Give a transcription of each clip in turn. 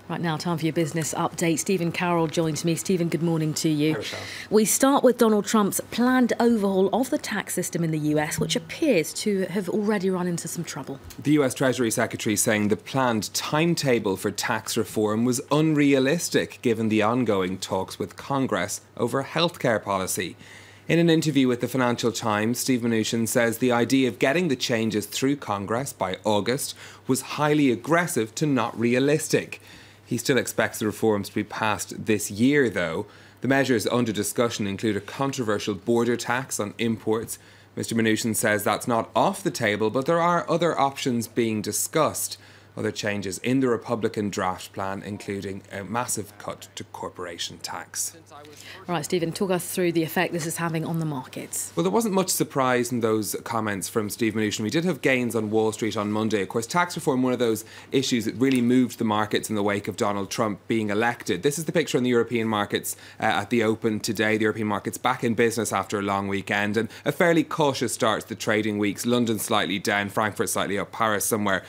Right now, time for your business update. Stephen Carroll joins me. Stephen, good morning to you. Hi, Michelle. We start with Donald Trump's planned overhaul of the tax system in the US, which appears to have already run into some trouble. The US Treasury Secretary saying the planned timetable for tax reform was unrealistic given the ongoing talks with Congress over healthcare policy. In an interview with the Financial Times, Steve Mnuchin says the idea of getting the changes through Congress by August was highly aggressive to not realistic. He still expects the reforms to be passed this year, though. The measures under discussion include a controversial border tax on imports. Mr. Mnuchin says that's not off the table, but there are other options being discussed. Other changes in the Republican draft plan, including a massive cut to corporation tax. All right, Stephen, talk us through the effect this is having on the markets. Well, there wasn't much surprise in those comments from Steve Mnuchin. We did have gains on Wall Street on Monday. Of course, tax reform, one of those issues that really moved the markets in the wake of Donald Trump being elected. This is the picture on the European markets at the open today. The European markets back in business after a long weekend and a fairly cautious start to the trading weeks. London slightly down, Frankfurt slightly up, Paris somewhere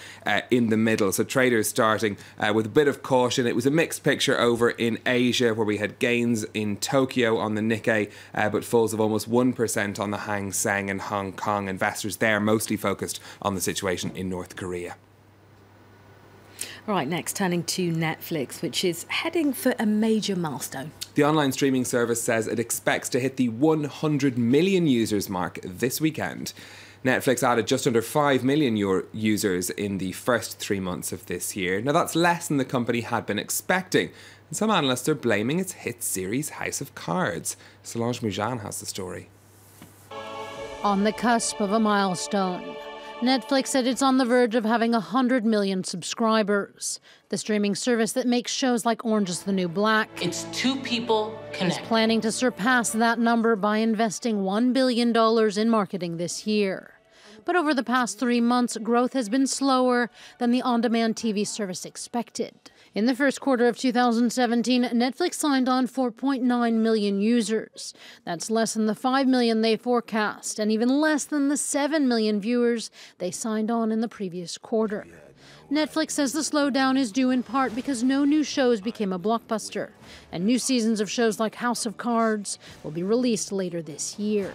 in the middle. So traders starting with a bit of caution. It was a mixed picture over in Asia, where we had gains in Tokyo on the Nikkei, but falls of almost 1% on the Hang Seng in Hong Kong. Investors there mostly focused on the situation in North Korea. All right, next turning to Netflix, which is heading for a major milestone. The online streaming service says it expects to hit the 100 million users mark this weekend. Netflix added just under 5 million users in the first 3 months of this year. Now, that's less than the company had been expecting. And some analysts are blaming its hit series House of Cards. Solange Moujan has the story. On the cusp of a milestone, Netflix said it's on the verge of having 100 million subscribers. The streaming service that makes shows like Orange is the New Black. It's two people connect. Is planning to surpass that number by investing $1 billion in marketing this year. But over the past 3 months, growth has been slower than the on-demand TV service expected. In the first quarter of 2017, Netflix signed on 4.9 million users. That's less than the 5 million they forecast, and even less than the 7 million viewers they signed on in the previous quarter. Netflix says the slowdown is due in part because no new shows became a blockbuster, and new seasons of shows like House of Cards will be released later this year.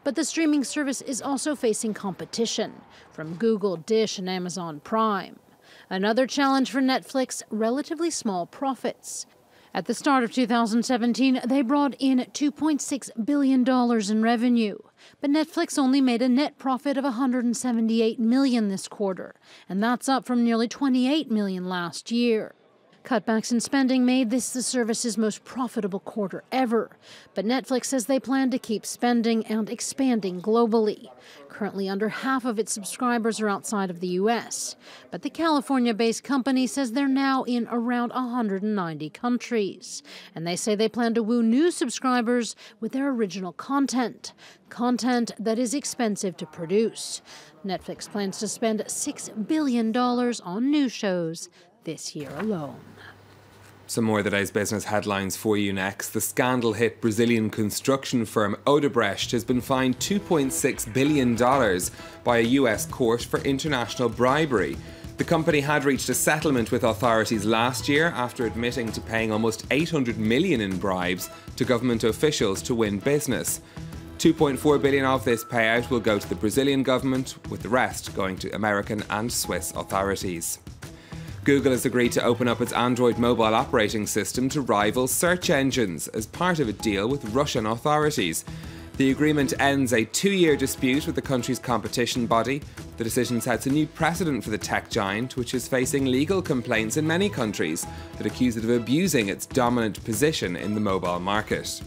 But the streaming service is also facing competition from Google, Dish, and Amazon Prime. Another challenge for Netflix, relatively small profits. At the start of 2017, they brought in $2.6 billion in revenue. But Netflix only made a net profit of $178 million this quarter, and that's up from nearly $28 million last year. Cutbacks in spending made this the service's most profitable quarter ever. But Netflix says they plan to keep spending and expanding globally. Currently, under half of its subscribers are outside of the U.S. But the California-based company says they're now in around 190 countries. And they say they plan to woo new subscribers with their original content that is expensive to produce. Netflix plans to spend $6 billion on new shows this year alone. Some more of the day's business headlines for you next. The scandal-hit Brazilian construction firm Odebrecht has been fined $2.6 billion by a US court for international bribery. The company had reached a settlement with authorities last year after admitting to paying almost $800 million in bribes to government officials to win business. $2.4 billion of this payout will go to the Brazilian government, with the rest going to American and Swiss authorities. Google has agreed to open up its Android mobile operating system to rival search engines as part of a deal with Russian authorities. The agreement ends a 2-year dispute with the country's competition body. The decision sets a new precedent for the tech giant, which is facing legal complaints in many countries that accuse it of abusing its dominant position in the mobile market.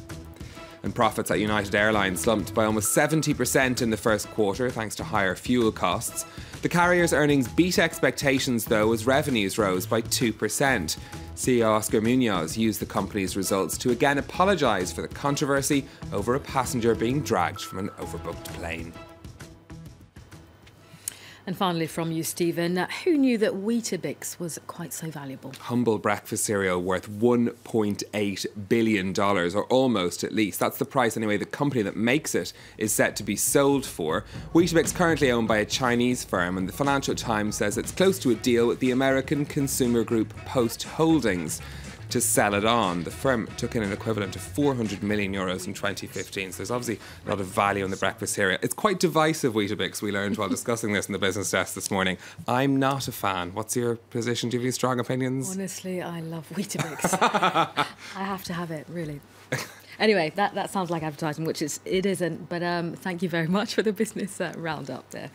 And profits at United Airlines slumped by almost 70% in the first quarter thanks to higher fuel costs. The carrier's earnings beat expectations, though, as revenues rose by 2%. CEO Oscar Munoz used the company's results to again apologise for the controversy over a passenger being dragged from an overbooked plane. And finally from you, Stephen, who knew that Weetabix was quite so valuable? Humble breakfast cereal worth $1.8 billion, or almost at least. That's the price anyway the company that makes it is set to be sold for. Weetabix currently owned by a Chinese firm, and the Financial Times says it's close to a deal with the American consumer group Post Holdings to sell it on. The firm took in an equivalent of €400 million in 2015, so there's obviously a lot of value in the breakfast cereal. It's quite divisive, Weetabix, we learned while discussing this in the business desk this morning. I'm not a fan. What's your position? Do you have any strong opinions? Honestly, I love Weetabix. I have to have it, really. Anyway, that sounds like advertising, which it isn't, but thank you very much for the business roundup there.